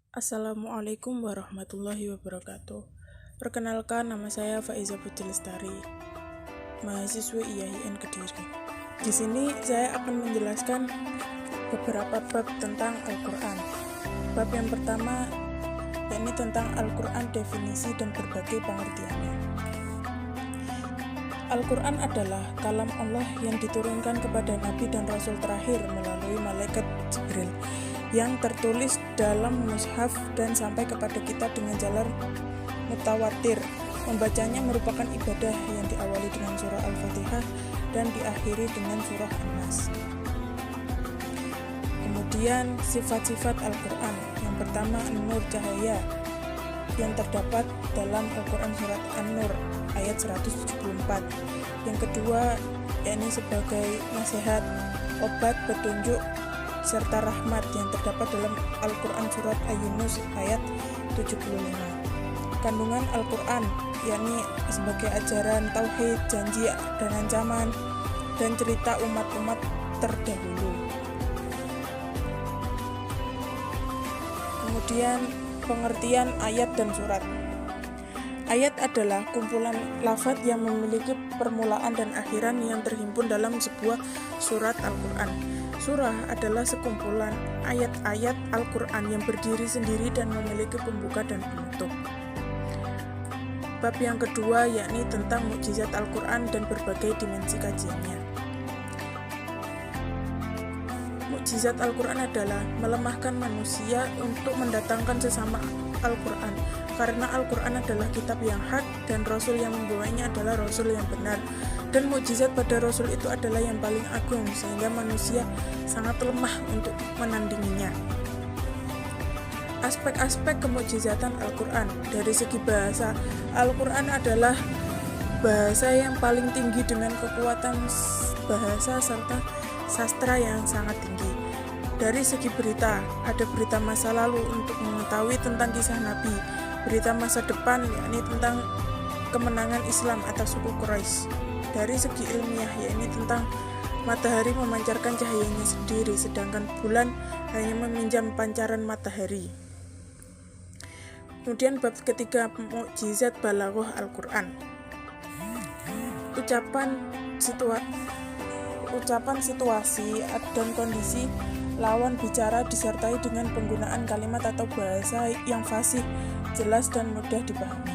Assalamualaikum warahmatullahi wabarakatuh. Perkenalkan, nama saya Faiza Putri Lestari, mahasiswa IAIN Kediri. Di sini saya akan menjelaskan beberapa bab tentang Al-Quran. Bab yang pertama yakni tentang Al-Quran, definisi dan berbagai pengertiannya. Al-Quran adalah kalam Allah yang diturunkan kepada Nabi dan Rasul terakhir melalui malaikat Jibril, yang tertulis dalam mushaf dan sampai kepada kita dengan jalan mutawatir. Membacanya merupakan ibadah yang diawali dengan surah Al-Fatihah dan diakhiri dengan surah An-Nas. Kemudian sifat-sifat Al-Quran. Yang pertama, An-Nur, cahaya, yang terdapat dalam Al-Quran surat An-Nur ayat 174. Yang kedua, yakni sebagai nasihat, obat, petunjuk, serta rahmat, yang terdapat dalam Al-Quran surat Yunus ayat 75. Kandungan Al-Quran, yakni sebagai ajaran tauhid, janji dan ancaman, dan cerita umat-umat terdahulu. Kemudian pengertian ayat dan surat. Ayat adalah kumpulan lafaz yang memiliki permulaan dan akhiran yang terhimpun dalam sebuah surat Al-Quran. Surah adalah sekumpulan ayat-ayat Al-Quran yang berdiri sendiri dan memiliki pembuka dan penutup. Bab yang kedua yakni tentang mukjizat Al-Quran dan berbagai dimensi kajiannya. Mukjizat Al-Quran adalah melemahkan manusia untuk mendatangkan sesama Al-Quran, karena Al-Quran adalah kitab yang hak dan Rasul yang membawanya adalah Rasul yang benar, dan mukjizat pada Rasul itu adalah yang paling agung sehingga manusia sangat lemah untuk menandinginya. Aspek-aspek kemukjizatan Al-Quran. Dari segi bahasa, Al-Quran adalah bahasa yang paling tinggi dengan kekuatan bahasa serta sastra yang sangat tinggi. Dari segi berita, ada berita masa lalu untuk mengetahui tentang kisah Nabi, berita masa depan yakni tentang kemenangan Islam atas suku Quraisy. Dari segi ilmiah yakni tentang matahari memancarkan cahayanya sendiri, sedangkan bulan hanya meminjam pancaran matahari. Kemudian bab ketiga, mukjizat balaghah Al-Quran. Ucapan situasi dan kondisi lawan bicara disertai dengan penggunaan kalimat atau bahasa yang fasih, jelas dan mudah dipahami.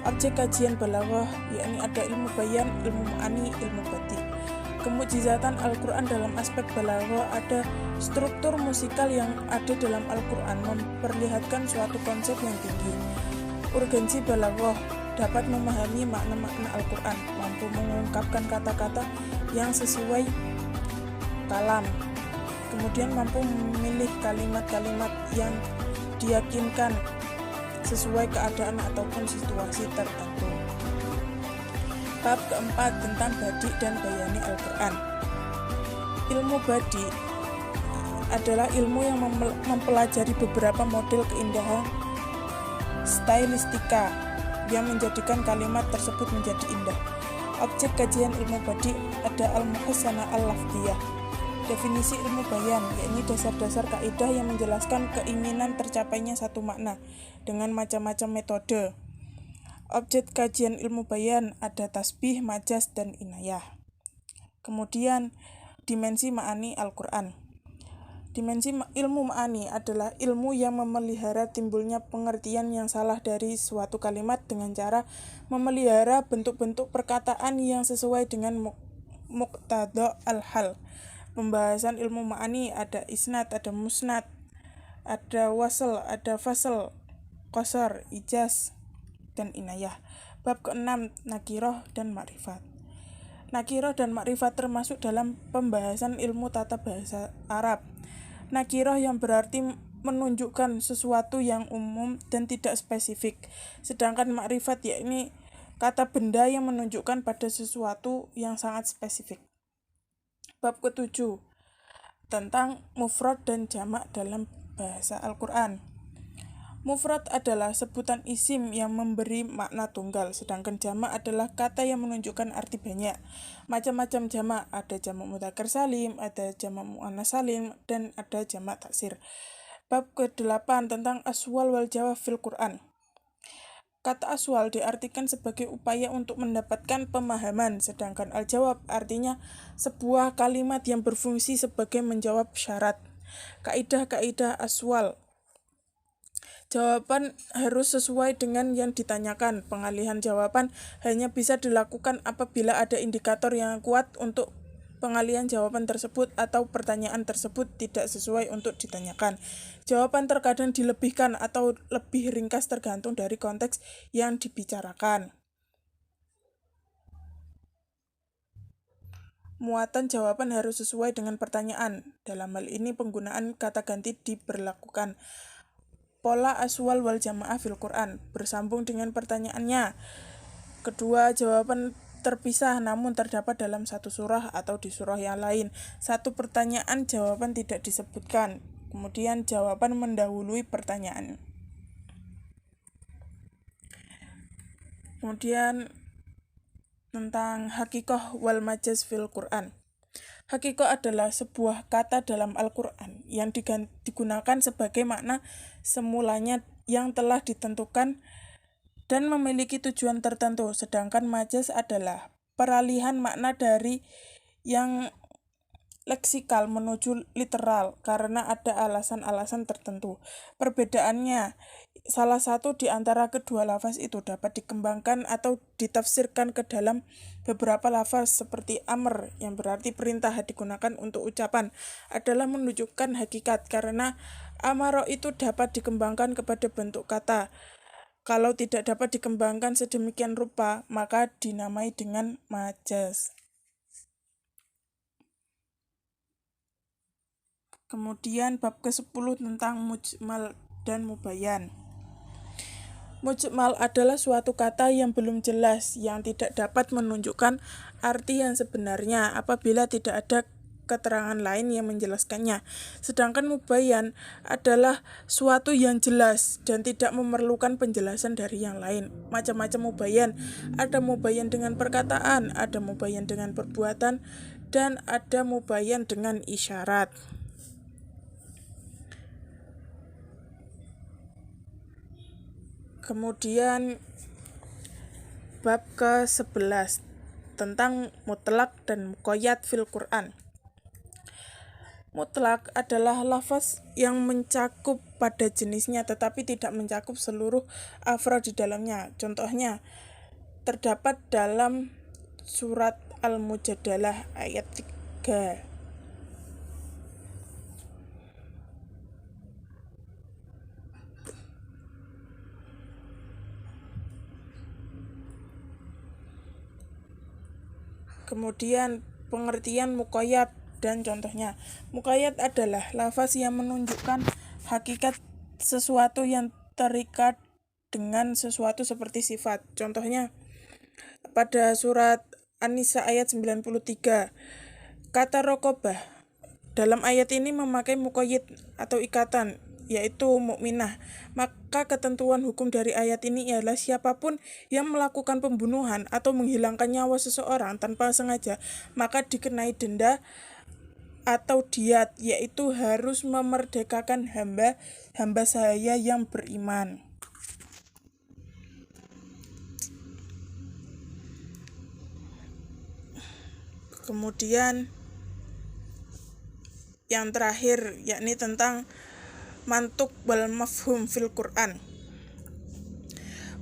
Objek kajian balaghah yakni ada ilmu bayan, ilmu ma'ani, ilmu badi. Kemukjizatan Al-Quran dalam aspek balaghah, ada struktur musikal yang ada dalam Al-Quran memperlihatkan suatu konsep yang tinggi. Urgensi balaghah dapat memahami makna-makna Al-Quran, mampu mengungkapkan kata-kata yang sesuai kalam, kemudian mampu memilih kalimat-kalimat yang diyakinkan sesuai keadaan ataupun situasi tertentu. Bab keempat tentang badi dan bayani Al-Quran. Ilmu badi adalah ilmu yang mempelajari beberapa model keindahan stylistika yang menjadikan kalimat tersebut menjadi indah. Objek kajian ilmu badi ada al-muhassanah al-lafdhiyah. Definisi ilmu bayan yakni dasar-dasar kaidah yang menjelaskan keinginan tercapainya satu makna dengan macam-macam metode. Objek kajian ilmu bayan ada tasbih, majaz, dan inayah. Kemudian dimensi ma'ani Al-Quran. Dimensi ilmu ma'ani adalah ilmu yang memelihara timbulnya pengertian yang salah dari suatu kalimat dengan cara memelihara bentuk-bentuk perkataan yang sesuai dengan muqtada al-hal. Pembahasan ilmu ma'ani ada isnad, ada musnad, ada wasl, ada fasl, qasar, ijaz, dan inayah. Bab keenam, nakirah dan makrifat. Nakirah dan makrifat termasuk dalam pembahasan ilmu tata bahasa Arab. Nakirah yang berarti menunjukkan sesuatu yang umum dan tidak spesifik, sedangkan makrifat yakni kata benda yang menunjukkan pada sesuatu yang sangat spesifik. Bab ketujuh tentang mufrad dan jamak dalam bahasa Al-Quran. Mufrad adalah sebutan isim yang memberi makna tunggal, sedangkan jamak adalah kata yang menunjukkan arti banyak. Macam-macam jamak, ada jamak mudzakkar salim, ada jamak muannas salim, dan ada jamak taksir. Bab ke-8 tentang aswal wal jawab fil Quran. Kata aswal diartikan sebagai upaya untuk mendapatkan pemahaman, sedangkan al-jawab artinya sebuah kalimat yang berfungsi sebagai menjawab syarat. Kaidah-kaidah aswal. Jawaban harus sesuai dengan yang ditanyakan. Pengalihan jawaban hanya bisa dilakukan apabila ada indikator yang kuat untuk pengalihan jawaban tersebut atau pertanyaan tersebut tidak sesuai untuk ditanyakan. Jawaban terkadang dilebihkan atau lebih ringkas tergantung dari konteks yang dibicarakan. Muatan jawaban harus sesuai dengan pertanyaan. Dalam hal ini penggunaan kata ganti diberlakukan. Pola aswal wal jamaah fil Quran bersambung dengan pertanyaannya. Kedua jawaban terpisah namun terdapat dalam satu surah atau di surah yang lain. Satu pertanyaan jawaban tidak disebutkan. Kemudian jawaban mendahului pertanyaan. Kemudian tentang hakikoh wal majaz fil Quran. Hakikoh adalah sebuah kata dalam Al-Quran yang digunakan sebagai makna semulanya yang telah ditentukan dan memiliki tujuan tertentu, sedangkan majaz adalah peralihan makna dari yang leksikal menuju literal karena ada alasan-alasan tertentu. Perbedaannya, salah satu di antara kedua lafaz itu dapat dikembangkan atau ditafsirkan ke dalam beberapa lafaz seperti amr yang berarti perintah digunakan untuk ucapan adalah menunjukkan hakikat karena amaro itu dapat dikembangkan kepada bentuk kata. Kalau tidak dapat dikembangkan sedemikian rupa, maka dinamai dengan majaz. Kemudian bab ke-10 tentang mujmal dan mubayyan. Mujmal adalah suatu kata yang belum jelas, yang tidak dapat menunjukkan arti yang sebenarnya apabila tidak ada keterangan lain yang menjelaskannya. Sedangkan mubayyan adalah suatu yang jelas dan tidak memerlukan penjelasan dari yang lain. Macam-macam mubayyan. Ada mubayyan dengan perkataan, ada mubayyan dengan perbuatan, dan ada mubayyan dengan isyarat. Kemudian bab ke-11 tentang mutlak dan muqayyad fil Quran. Mutlak adalah lafaz yang mencakup pada jenisnya tetapi tidak mencakup seluruh afrod di dalamnya. Contohnya terdapat dalam surat Al-Mujadalah ayat 3. Kemudian pengertian muqayyad dan contohnya. Muqayyad adalah lafaz yang menunjukkan hakikat sesuatu yang terikat dengan sesuatu seperti sifat. Contohnya pada surat An-Nisa ayat 93. Kata raqabah dalam ayat ini memakai muqayyid atau ikatan, yaitu mukminah. Maka ketentuan hukum dari ayat ini ialah siapapun yang melakukan pembunuhan atau menghilangkan nyawa seseorang tanpa sengaja, maka dikenai denda atau diat, yaitu harus memerdekakan hamba sahaya yang beriman. Kemudian yang terakhir yakni tentang mantuk wal mafhum fil Quran.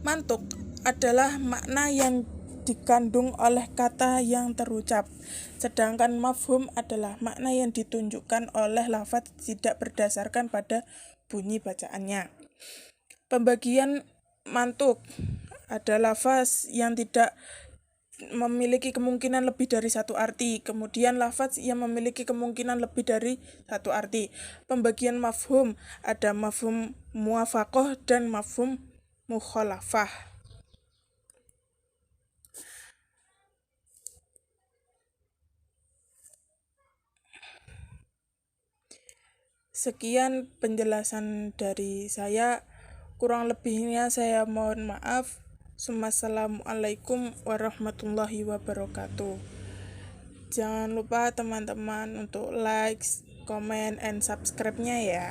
Mantuk adalah makna yang dikandung oleh kata yang terucap, sedangkan mafhum adalah makna yang ditunjukkan oleh lafaz tidak berdasarkan pada bunyi bacaannya. Pembagian mantuk ada lafaz yang tidak memiliki kemungkinan lebih dari satu arti, kemudian lafaz yang memiliki kemungkinan lebih dari satu arti. Pembagian mafhum ada mafhum muwafaqah dan mafhum mukhalafah. Sekian penjelasan dari saya, kurang lebihnya saya mohon maaf. Assalamualaikum warahmatullahi wabarakatuh. Jangan lupa teman-teman untuk like, comment, and subscribe-nya ya.